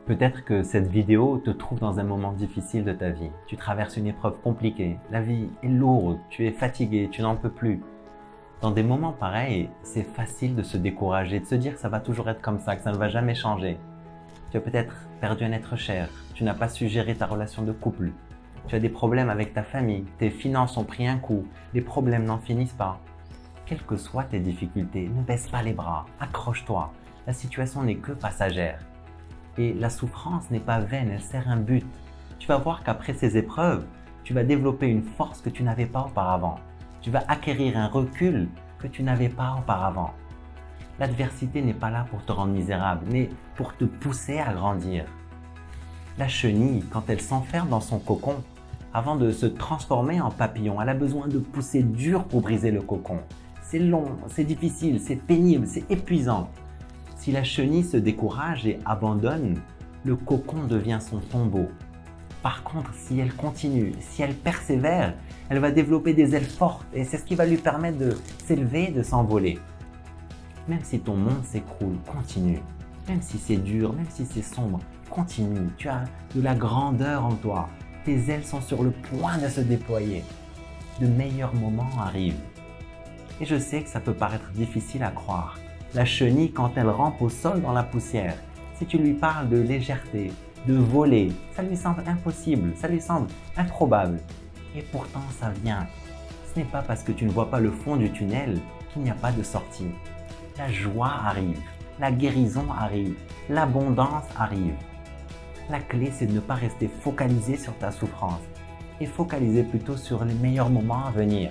Peut-être que cette vidéo te trouve dans un moment difficile de ta vie. Tu traverses une épreuve compliquée, la vie est lourde, tu es fatigué, tu n'en peux plus. Dans des moments pareils, c'est facile de se décourager, de se dire que ça va toujours être comme ça, que ça ne va jamais changer. Tu as peut-être perdu un être cher, tu n'as pas su gérer ta relation de couple, tu as des problèmes avec ta famille, tes finances ont pris un coup, les problèmes n'en finissent pas. Quelles que soient tes difficultés, ne baisse pas les bras, accroche-toi. La situation n'est que passagère. Et la souffrance n'est pas vaine, elle sert un but. Tu vas voir qu'après ces épreuves, tu vas développer une force que tu n'avais pas auparavant. Tu vas acquérir un recul que tu n'avais pas auparavant. L'adversité n'est pas là pour te rendre misérable, mais pour te pousser à grandir. La chenille, quand elle s'enferme dans son cocon, avant de se transformer en papillon, elle a besoin de pousser dur pour briser le cocon. C'est long, c'est difficile, c'est pénible, c'est épuisant. Si la chenille se décourage et abandonne, le cocon devient son tombeau. Par contre, si elle continue, si elle persévère, elle va développer des ailes fortes et c'est ce qui va lui permettre de s'élever, de s'envoler. Même si ton monde s'écroule, continue. Même si c'est dur, même si c'est sombre, continue. Tu as de la grandeur en toi. Tes ailes sont sur le point de se déployer. De meilleurs moments arrivent. Et je sais que ça peut paraître difficile à croire. La chenille, quand elle rampe au sol dans la poussière, si tu lui parles de légèreté, de voler, ça lui semble impossible, ça lui semble improbable. Et pourtant, ça vient. Ce n'est pas parce que tu ne vois pas le fond du tunnel qu'il n'y a pas de sortie. La joie arrive, la guérison arrive, l'abondance arrive. La clé, c'est de ne pas rester focalisé sur ta souffrance et focaliser plutôt sur les meilleurs moments à venir.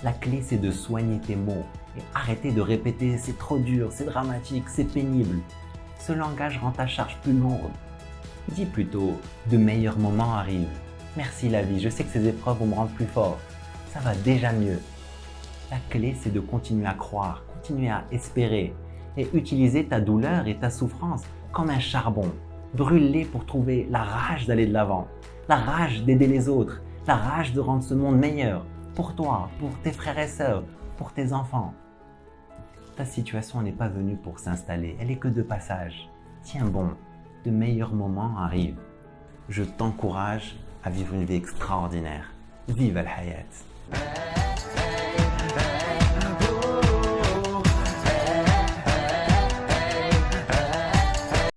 La clé, c'est de soigner tes mots et arrêter de répéter « c'est trop dur, c'est dramatique, c'est pénible ». Ce langage rend ta charge plus lourde. Dis plutôt « de meilleurs moments arrivent ». Merci la vie, je sais que ces épreuves vont me rendre plus fort. Ça va déjà mieux. La clé, c'est de continuer à croire, continuer à espérer et utiliser ta douleur et ta souffrance comme un charbon. Brûle-les pour trouver la rage d'aller de l'avant, la rage d'aider les autres, la rage de rendre ce monde meilleur pour toi, pour tes frères et sœurs, pour tes enfants. Ta situation n'est pas venue pour s'installer, elle est que de passage. Tiens bon, de meilleurs moments arrivent. Je t'encourage à vivre une vie extraordinaire. Vive al-Hayat!